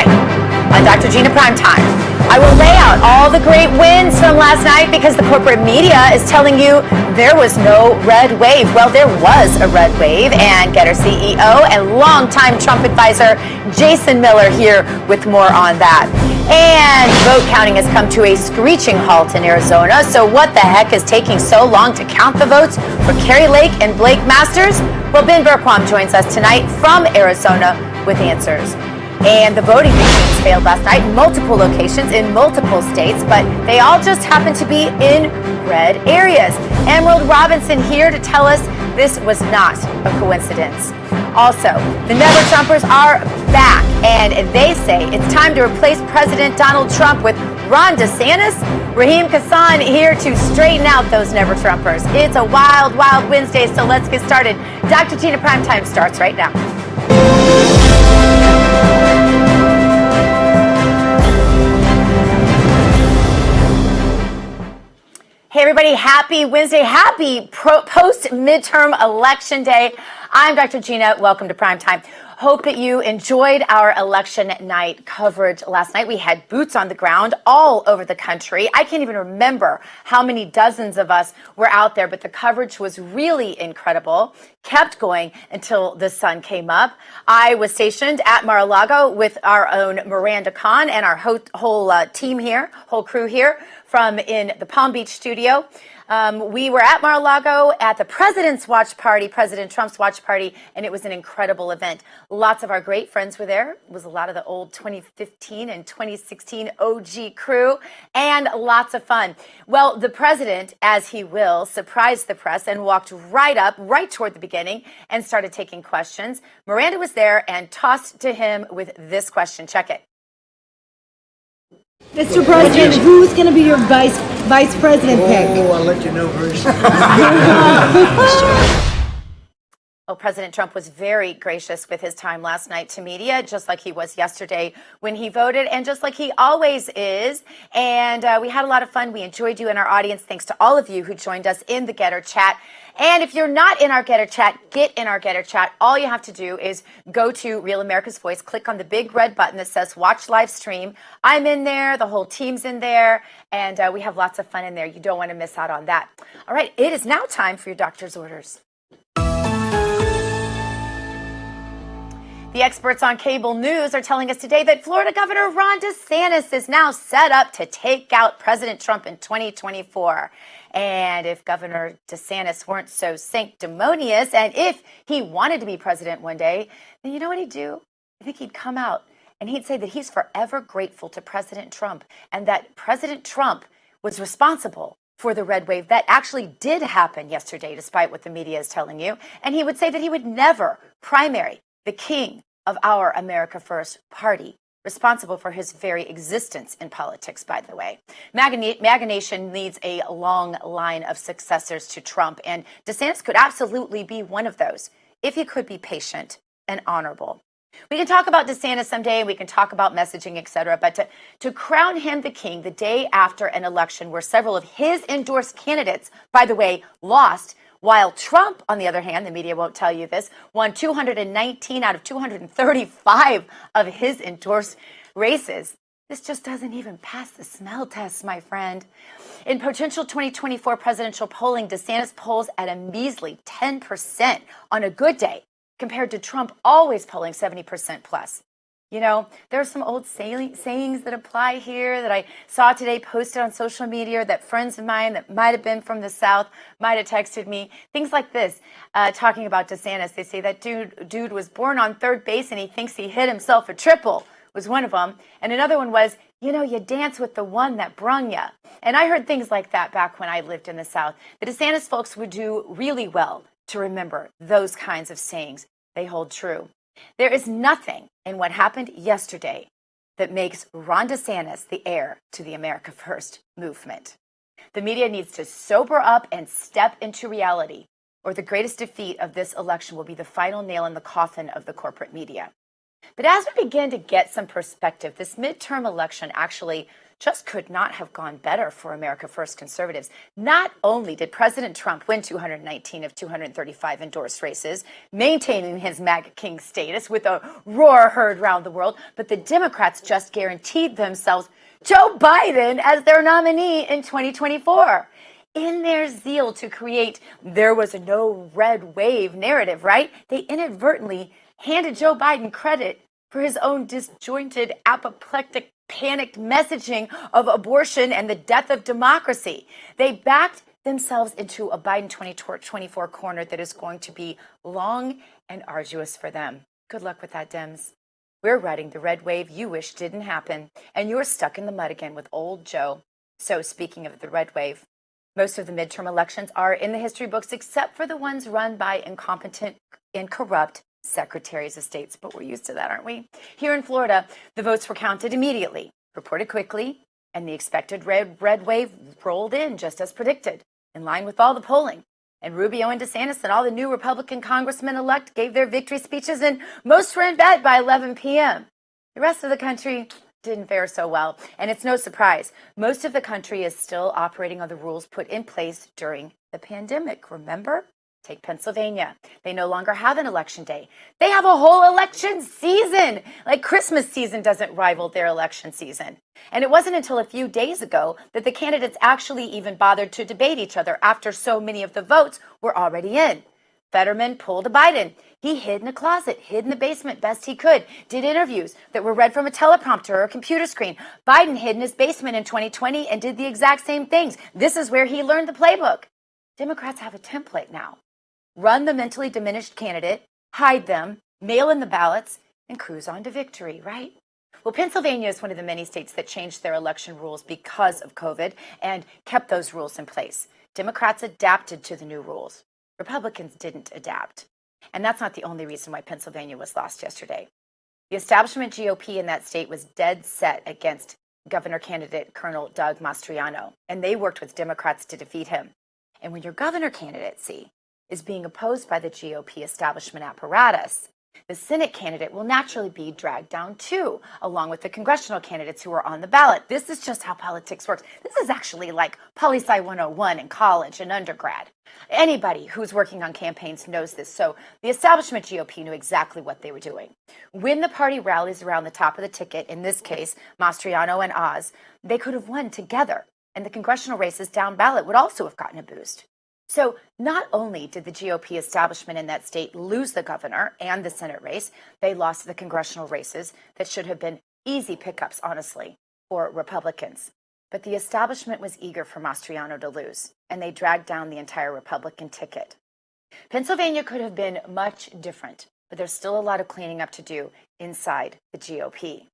Tonight on Dr. Gina Prime Time, I will lay out all the great wins from last night because the corporate media is telling you there was no red wave. Well, there was a red wave, and Getter CEO and longtime Trump advisor Jason Miller here with more on that. And vote counting has come to a screeching halt in Arizona. So what the heck is taking so long to count the votes for Carrie Lake and Blake Masters? Well, Ben Berquam joins us tonight from Arizona with answers. And the voting machines failed last night in multiple locations in multiple states, but they all just happen to be in red areas. Emerald Robinson here to tell us this was not a coincidence. Also, the Never Trumpers are back, and they say it's time to replace President Donald Trump with Ron DeSantis. Raheem Kassan here to straighten out those Never Trumpers. It's a wild, wild Wednesday, so let's get started. Dr. Gina Prime Time starts right now. Hey everybody, happy Wednesday, happy post-midterm election day. I'm Dr. Gina, welcome to Prime Time. Hope that you enjoyed our election night coverage last night. We had boots on the ground all over the country. I can't even remember how many dozens of us were out there, but the coverage was really incredible. Kept going until the sun came up. I was stationed at Mar-a-Lago with our own Miranda Khan and our whole team here, whole crew here from in the Palm Beach studio. We were at Mar-a-Lago at the President's Watch Party, President Trump's watch party, and it was an incredible event. Lots of our great friends were there. It was a lot of the old 2015 and 2016 OG crew, and lots of fun. Well, the president, as he will, surprised the press and walked right up, right toward the beginning, and started taking questions. Miranda was there and tossed to him with this question. Check it. Mr. President, who's going to be your vice president pick? Oh, I'll let you know first. Oh, President Trump was very gracious with his time last night to media, just like he was yesterday when he voted, and just like he always is. And we had a lot of fun. We enjoyed you in our audience. Thanks to all of you who joined us in the Getter chat. And if you're not in our Getter chat, get in our Getter chat. All you have to do is go to Real America's Voice, click on the big red button that says Watch Live Stream. I'm in there, the whole team's in there, and we have lots of fun in there. You don't want to miss out on that. All right, it is now time for your doctor's orders. The experts on cable news are telling us today that Florida Governor Ron DeSantis is now set up to take out President Trump in 2024. And if Governor DeSantis weren't so sanctimonious, and if he wanted to be president one day, then you know what he'd do? I think he'd come out and he'd say that he's forever grateful to President Trump and that President Trump was responsible for the red wave that actually did happen yesterday, despite what the media is telling you. And he would say that he would never primary the king of our America First party, responsible for his very existence in politics, by the way. MAGA Nation needs a long line of successors to Trump, and DeSantis could absolutely be one of those if he could be patient and honorable. We can talk about DeSantis someday, and we can talk about messaging, etc., but to crown him the king the day after an election where several of his endorsed candidates, by the way, lost, while Trump, on the other hand, the media won't tell you this, won 219 out of 235 of his endorsed races. This just doesn't even pass the smell test, my friend. In potential 2024 presidential polling, DeSantis polls at a measly 10% on a good day, compared to Trump always polling 70% plus. You know, there are some old sayings that apply here that I saw today posted on social media that friends of mine that might have been from the South might have texted me. Things like this, talking about DeSantis. They say that dude was born on third base and he thinks he hit himself a triple, was one of them. And another one was, you know, you dance with the one that brung ya. And I heard things like that back when I lived in the South. The DeSantis folks would do really well to remember those kinds of sayings. They hold true. There is nothing in what happened yesterday that makes Ron DeSantis the heir to the America First movement. The media needs to sober up and step into reality, or the greatest defeat of this election will be the final nail in the coffin of the corporate media. But as we begin to get some perspective, this midterm election actually just could not have gone better for America First conservatives. Not only did President Trump win 219 of 235 endorsed races, maintaining his MAGA king status with a roar heard round the world, but the Democrats just guaranteed themselves Joe Biden as their nominee in 2024. In their zeal to create there was a no red wave narrative, right? They inadvertently handed Joe Biden credit for his own disjointed, apoplectic, panicked messaging of abortion and the death of democracy. They backed themselves into a Biden 2024 corner that is going to be long and arduous for them. Good luck with that, Dems. We're riding the red wave you wish didn't happen, and you're stuck in the mud again with old Joe. So speaking of the red wave, most of the midterm elections are in the history books except for the ones run by incompetent and corrupt secretaries of states, but we're used to that, aren't we? Here in Florida, the votes were counted immediately, reported quickly, and the expected red wave rolled in just as predicted, in line with all the polling. And Rubio and DeSantis and all the new Republican congressmen-elect gave their victory speeches, and most were in bed by 11 p.m. The rest of the country didn't fare so well, and it's no surprise. Most of the country is still operating on the rules put in place during the pandemic, remember? Take Pennsylvania. They no longer have an election day. They have a whole election season. Like Christmas season doesn't rival their election season. And it wasn't until a few days ago that the candidates actually even bothered to debate each other after so many of the votes were already in. Fetterman pulled a Biden. He hid in a closet, hid in the basement best he could, did interviews that were read from a teleprompter or a computer screen. Biden hid in his basement in 2020 and did the exact same things. This is where he learned the playbook. Democrats have a template now. Run the mentally diminished candidate, hide them, mail in the ballots, and cruise on to victory, right? Well, Pennsylvania is one of the many states that changed their election rules because of COVID and kept those rules in place. Democrats adapted to the new rules. Republicans didn't adapt. And that's not the only reason why Pennsylvania was lost yesterday. The establishment GOP in that state was dead set against governor candidate Colonel Doug Mastriano, and they worked with Democrats to defeat him. And when your governor candidacy is being opposed by the GOP establishment apparatus, the Senate candidate will naturally be dragged down too, along with the congressional candidates who are on the ballot. This is just how politics works. This is actually like Poli-Sci 101 in college and undergrad. Anybody who's working on campaigns knows this. So the establishment GOP knew exactly what they were doing. When the party rallies around the top of the ticket, in this case, Mastriano and Oz, they could have won together, and the congressional races down ballot would also have gotten a boost. So not only did the GOP establishment in that state lose the governor and the Senate race, they lost the congressional races that should have been easy pickups, honestly, for Republicans. But the establishment was eager for Mastriano to lose, and they dragged down the entire Republican ticket. Pennsylvania could have been much different, but there's still a lot of cleaning up to do inside the GOP.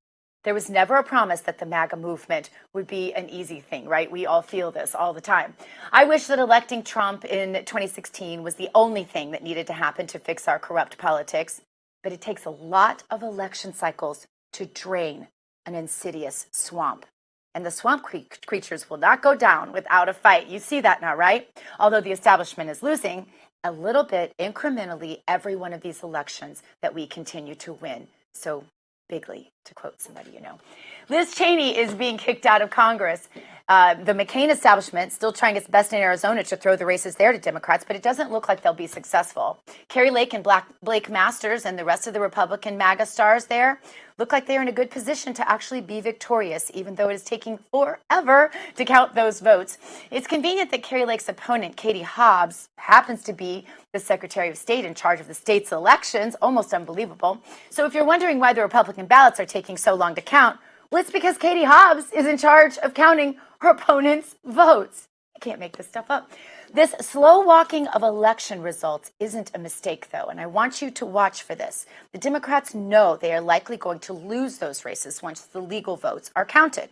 There was never a promise that the MAGA movement would be an easy thing, right? We all feel this all the time. I wish that electing Trump in 2016 was the only thing that needed to happen to fix our corrupt politics, but it takes a lot of election cycles to drain an insidious swamp. And the swamp creatures will not go down without a fight. You see that now, right? Although the establishment is losing a little bit incrementally every one of these elections that we continue to win. So bigly, to quote somebody you know. Liz Cheney is being kicked out of Congress. The McCain establishment still trying its best in Arizona to throw the races there to Democrats, but it doesn't look like they'll be successful. Carrie Lake and Blake Masters and the rest of the Republican MAGA stars there look like they're in a good position to actually be victorious, even though it is taking forever to count those votes. It's convenient that Carrie Lake's opponent, Katie Hobbs, happens to be the Secretary of State in charge of the state's elections. Almost unbelievable. So if you're wondering why the Republican ballots are taking so long to count, well, it's because Katie Hobbs is in charge of counting her opponent's votes. I can't make this stuff up. This slow walking of election results isn't a mistake, though, and I want you to watch for this. The Democrats know they are likely going to lose those races once the legal votes are counted.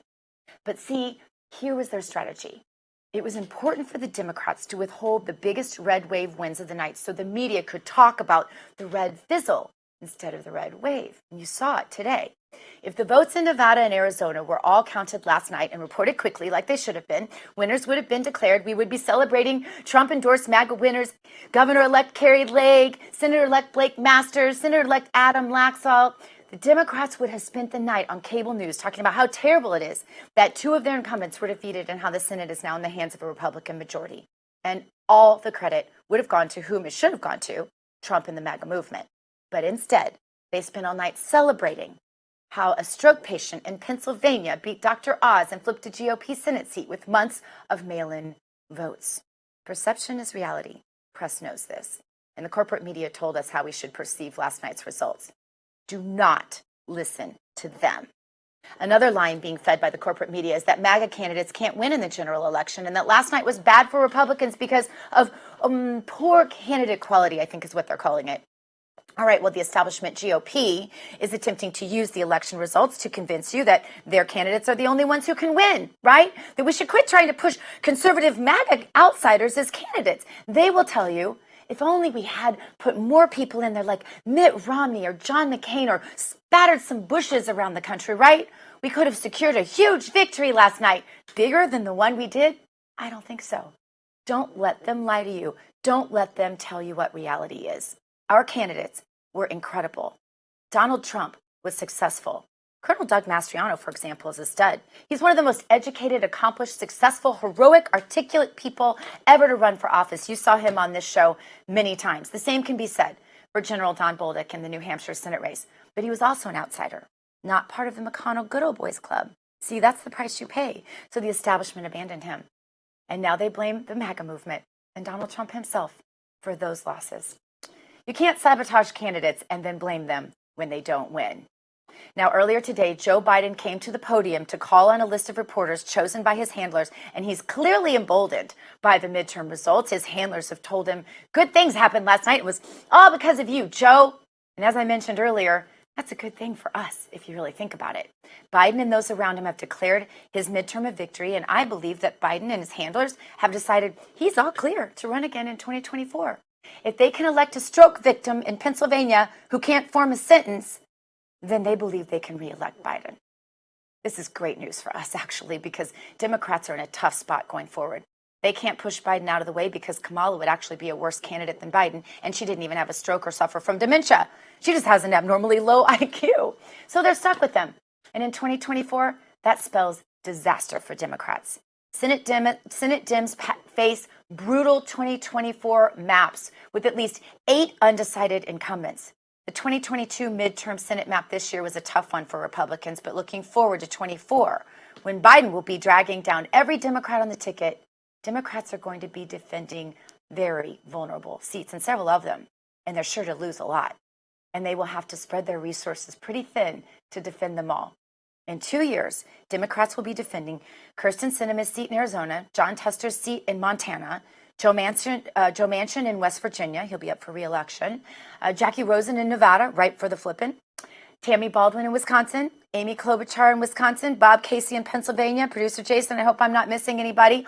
But see, here was their strategy. It was important for the Democrats to withhold the biggest red wave wins of the night so the media could talk about the red fizzle instead of the red wave. And you saw it today. If the votes in Nevada and Arizona were all counted last night and reported quickly like they should have been, winners would have been declared. We would be celebrating Trump-endorsed MAGA winners, Governor-elect Carrie Lake, Senator-elect Blake Masters, Senator-elect Adam Laxalt. the Democrats would have spent the night on cable news talking about how terrible it is that two of their incumbents were defeated and how the Senate is now in the hands of a Republican majority. And all the credit would have gone to whom it should have gone to, Trump and the MAGA movement. But instead, they spent all night celebrating how a stroke patient in Pennsylvania beat Dr. Oz and flipped a GOP Senate seat with months of mail-in votes. Perception is reality. Press knows this. And the corporate media told us how we should perceive last night's results. Do not listen to them. Another line being fed by the corporate media is that MAGA candidates can't win in the general election and that last night was bad for Republicans because of poor candidate quality, I think is what they're calling it. All right, well, the establishment GOP is attempting to use the election results to convince you that their candidates are the only ones who can win, right? That we should quit trying to push conservative MAGA outsiders as candidates. They will tell you, if only we had put more people in there like Mitt Romney or John McCain or spattered some bushes around the country, right? We could have secured a huge victory last night. Bigger than the one we did? I don't think so. Don't let them lie to you. Don't let them tell you what reality is. Our candidates were incredible. Donald Trump was successful. Colonel Doug Mastriano, for example, is a stud. He's one of the most educated, accomplished, successful, heroic, articulate people ever to run for office. You saw him on this show many times. The same can be said for General Don Bolduc in the New Hampshire Senate race. But he was also an outsider, not part of the McConnell Good Old Boys Club. See, that's the price you pay. So the establishment abandoned him. And now they blame the MAGA movement and Donald Trump himself for those losses. You can't sabotage candidates and then blame them when they don't win. Now, earlier today, Joe Biden came to the podium to call on a list of reporters chosen by his handlers, and he's clearly emboldened by the midterm results. His handlers have told him good things happened last night. It was all because of you, Joe. And as I mentioned earlier, that's a good thing for us if you really think about it. Biden and those around him have declared his midterm a victory, and I believe that Biden and his handlers have decided he's all clear to run again in 2024. If they can elect a stroke victim in Pennsylvania who can't form a sentence, then they believe they can reelect Biden. This is great news for us, actually, because Democrats are in a tough spot going forward. They can't push Biden out of the way because Kamala would actually be a worse candidate than Biden, and she didn't even have a stroke or suffer from dementia. She just has an abnormally low IQ. So they're stuck with them. And in 2024, that spells disaster for Democrats. Senate Dems face brutal 2024 maps with at least 8 undecided incumbents. The 2022 midterm Senate map this year was a tough one for Republicans, but looking forward to 24, when Biden will be dragging down every Democrat on the ticket, Democrats are going to be defending very vulnerable seats, and several of them, and they're sure to lose a lot. And they will have to spread their resources pretty thin to defend them all. In 2 years, Democrats will be defending Kyrsten Sinema's seat in Arizona, John Tester's seat in Montana, Joe Manchin in West Virginia, he'll be up for re-election, Jackie Rosen in Nevada, ripe for the flippin', Tammy Baldwin in Wisconsin, Amy Klobuchar in Wisconsin, Bob Casey in Pennsylvania, producer Jason, I hope I'm not missing anybody.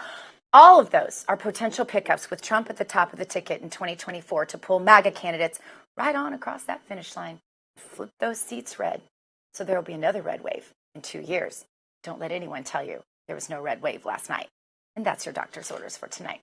All of those are potential pickups with Trump at the top of the ticket in 2024 to pull MAGA candidates right on across that finish line, flip those seats red. So there will be another red wave in 2 years. Don't let anyone tell you there was no red wave last night. And that's your doctor's orders for tonight.